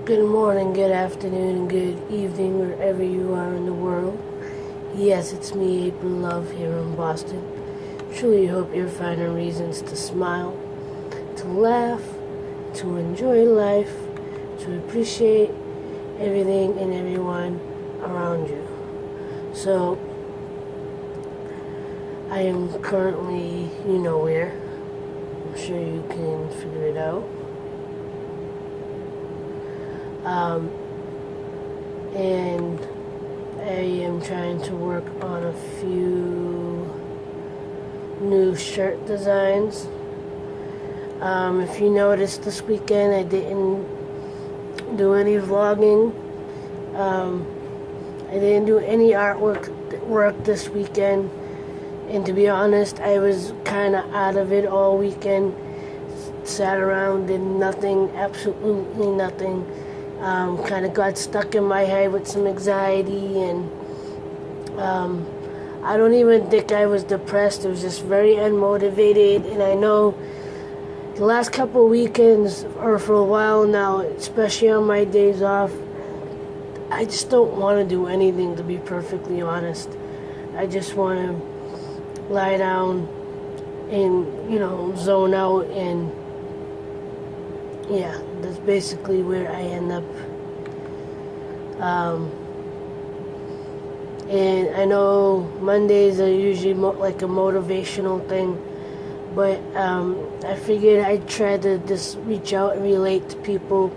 Good morning, good afternoon, and good evening wherever you are in the world. Yes, it's me, April Love, here in Boston. Truly hope you're finding reasons to smile, to laugh, to enjoy life, to appreciate everything and everyone around you. So, I am currently, you know where. I'm sure you can figure it out. And I am trying to work on a few new shirt designs. If you noticed this weekend, I didn't do any vlogging. I didn't do any artwork work this weekend. And to be honest, I was kind of out of it all weekend. Sat around, did nothing, absolutely nothing. Kind of got stuck in my head with some anxiety, and I don't even think I was depressed. I was just very unmotivated, and I know the last couple of weekends, or for a while now, especially on my days off, I just don't want to do anything, to be perfectly honest. I just want to lie down and, zone out, and yeah, that's basically where I end up. And I know Mondays are usually like a motivational thing, but I figured I'd try to just reach out and relate to people.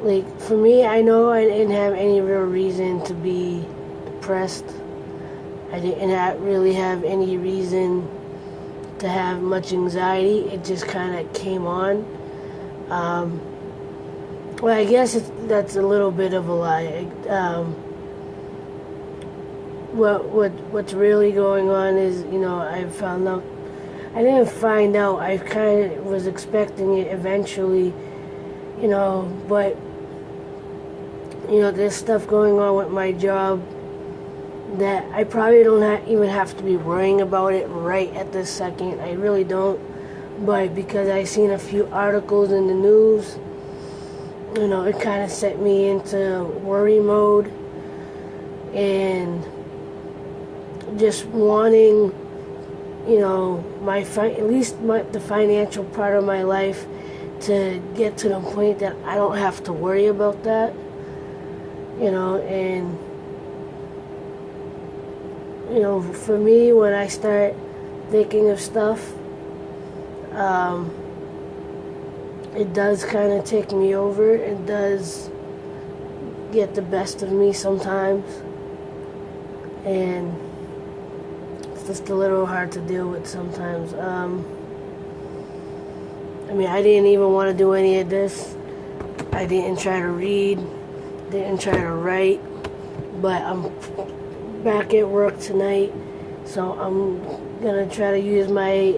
Like for me, I know I didn't have any real reason to be depressed. I didn't really have any reason to have much anxiety. It just kind of came on. Well, I guess that's a little bit of a lie. What's really going on is, I found out. I didn't find out. I kind of was expecting it eventually, but there's stuff going on with my job that I probably don't even have to be worrying about it right at this second. I really don't. But because I seen a few articles in the news, it kind of set me into worry mode, and just wanting, the financial part of my life to get to the point that I don't have to worry about that, and for me, when I start thinking of stuff, it does kind of take me over. It does get the best of me sometimes, and it's just a little hard to deal with sometimes. I didn't even want to do any of this. I didn't try to read, didn't try to write, but I'm back at work tonight, so I'm gonna try to use my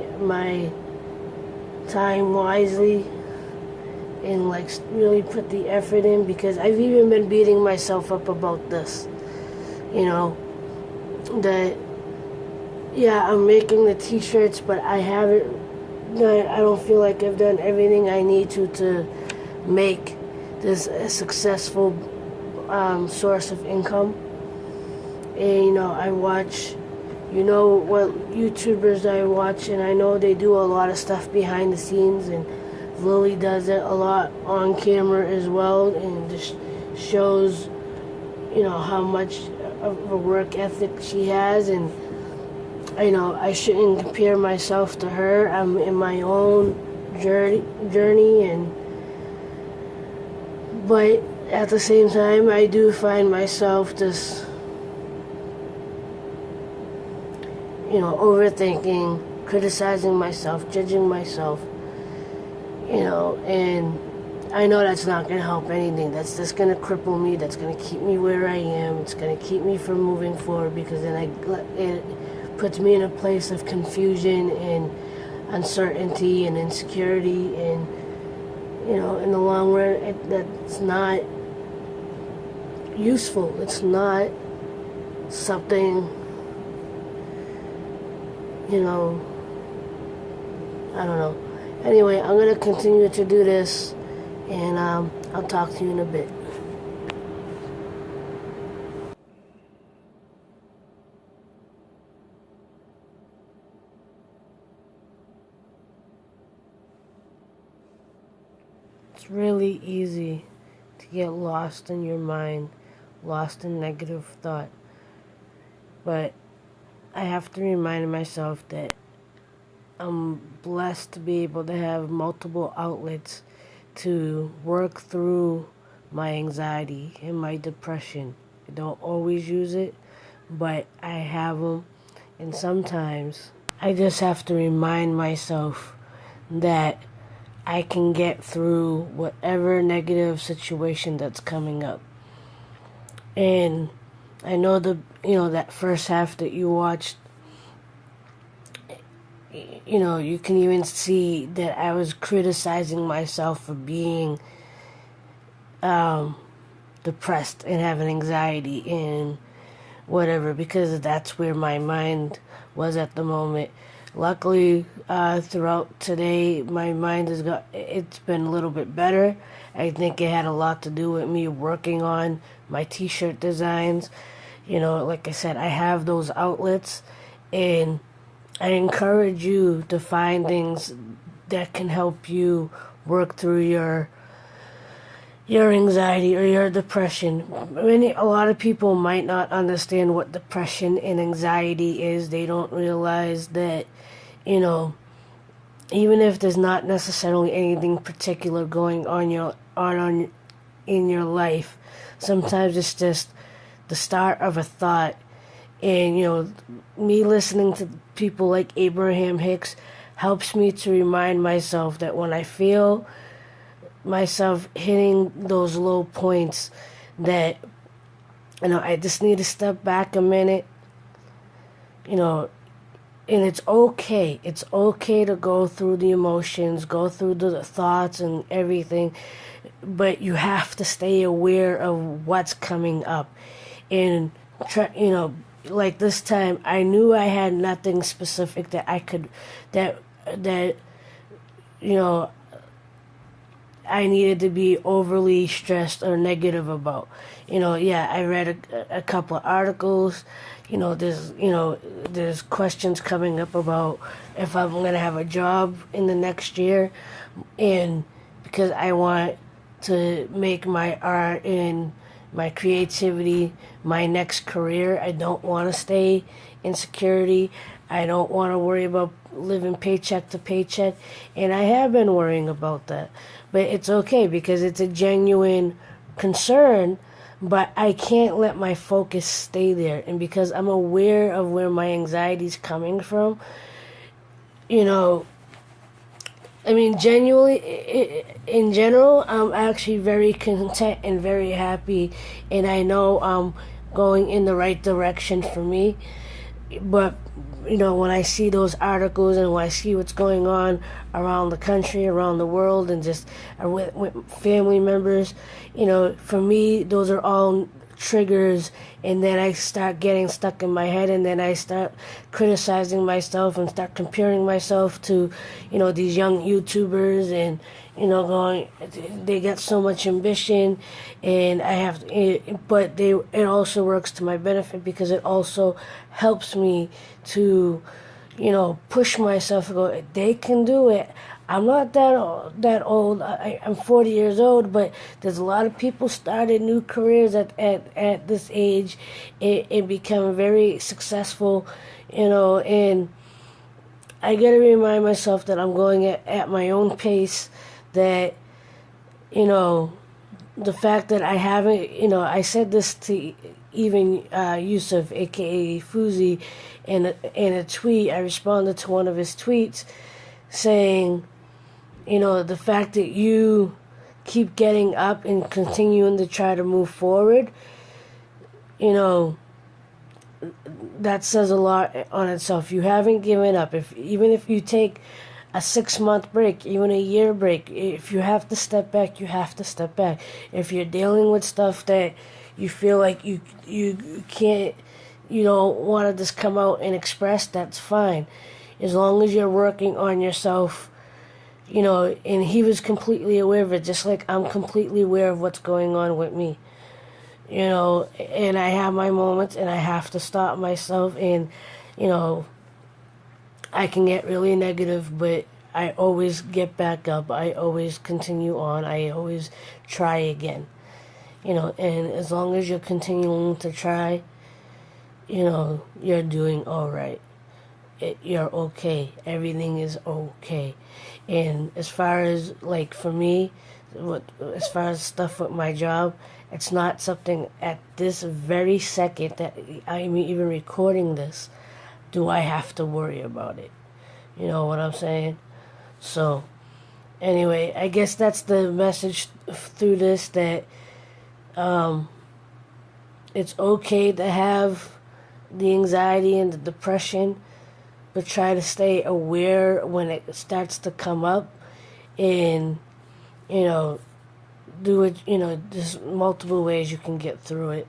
time wisely and really put the effort in, because I've even been beating myself up about this, that I'm making the t-shirts, but I don't feel like I've done everything I need to make this a successful source of income. And I watch, what YouTubers I watch, and I know they do a lot of stuff behind the scenes, and Lily does it a lot on camera as well, and just shows, how much of a work ethic she has. And I shouldn't compare myself to her. I'm in my own journey, but at the same time, I do find myself just overthinking, criticizing myself, judging myself, and I know that's not going to help anything. That's just going to cripple me. That's going to keep me where I am. It's going to keep me from moving forward, because then it puts me in a place of confusion and uncertainty and insecurity, and, in the long run, that's not useful. It's not something, I don't know. Anyway, I'm going to continue to do this, and I'll talk to you in a bit. It's really easy to get lost in your mind, lost in negative thought. But I have to remind myself that I'm blessed to be able to have multiple outlets to work through my anxiety and my depression. I don't always use it, but I have them. And sometimes I just have to remind myself that I can get through whatever negative situation that's coming up. And I know that first half that you watched, you can even see that I was criticizing myself for being depressed and having anxiety and whatever, because that's where my mind was at the moment. Luckily, throughout today, my mind it's been a little bit better. I think it had a lot to do with me working on my t-shirt designs. Like I said, I have those outlets, and I encourage you to find things that can help you work through your anxiety or your depression. A lot of people might not understand what depression and anxiety is. They don't realize that, even if there's not necessarily anything particular going on in your life, sometimes it's just the start of a thought. And me listening to people like Abraham Hicks helps me to remind myself that when I feel myself hitting those low points, that I just need to step back a minute, and it's okay. It's okay to go through the emotions, go through the thoughts and everything, but you have to stay aware of what's coming up. And like this time, I knew I had nothing specific that I could, that I needed to be overly stressed or negative about. I read a couple of articles. There's questions coming up about if I'm going to have a job in the next year. And because I want to make my art and my creativity my next career, I don't want to stay in security. I don't want to worry about living paycheck to paycheck. And I have been worrying about that. But it's okay because it's a genuine concern, but I can't let my focus stay there. And because I'm aware of where my anxiety is coming from, genuinely, in general, I'm actually very content and very happy, and I know I'm going in the right direction for me. But when I see those articles and when I see what's going on around the country, around the world, and just with family members, for me, those are all triggers, and then I start getting stuck in my head, and then I start criticizing myself and start comparing myself to, these young YouTubers, and going, they got so much ambition, and I have, but it also works to my benefit because it also helps me to, push myself and go, they can do it. I'm not that old. I'm 40 years old, but there's a lot of people started new careers at this age and become very successful, and I got to remind myself that I'm going at my own pace, that, the fact that I haven't, I said this to even Yusuf, aka Fuzi, in a tweet. I responded to one of his tweets saying, the fact that you keep getting up and continuing to try to move forward, that says a lot on itself. You haven't given up. Even if you take a 6-month break, even a year break, if you have to step back, you have to step back. If you're dealing with stuff that you feel like you can't, you don't want to just come out and express, that's fine. As long as you're working on yourself, and he was completely aware of it, just like I'm completely aware of what's going on with me. And I have my moments, and I have to stop myself, and you know I can get really negative, but I always get back up. I always continue on. I always try again. And as long as you're continuing to try, you're doing all right. You're okay. Everything is okay. And as far as, like, for me, as far as stuff with my job, it's not something at this very second that I'm even recording this do I have to worry about it. You know what I'm saying? So, anyway, I guess that's the message through this, that it's okay to have the anxiety and the depression, but try to stay aware when it starts to come up, and, you know, do it, there's multiple ways you can get through it.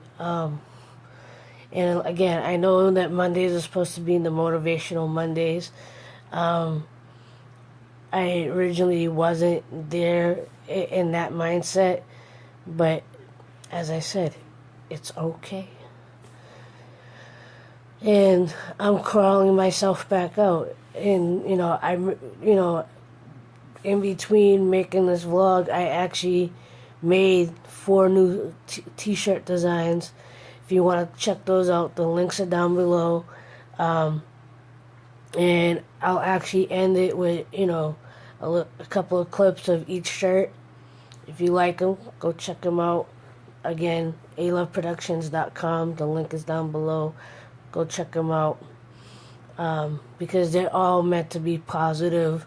And again, I know that Mondays are supposed to be the motivational Mondays. I originally wasn't there in that mindset, but as I said, it's okay. And I'm crawling myself back out. And, in between making this vlog, I actually made 4 new t-shirt designs. If you want to check those out, the links are down below. And I'll actually end it with, a couple of clips of each shirt. If you like them, go check them out. Again, aloveproductions.com. The link is down below. Go check them out. Because they're all meant to be positive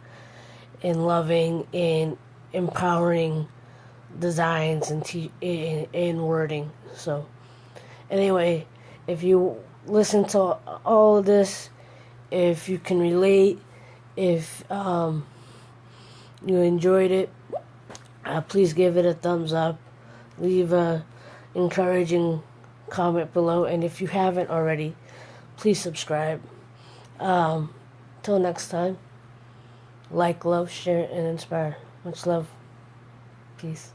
and loving and empowering designs and wording. So, anyway, if you listen to all of this, if you can relate, if you enjoyed it, please give it a thumbs up. Leave a encouraging comment below, and if you haven't already, please subscribe. Till next time, like, love, share, and inspire. Much love. Peace.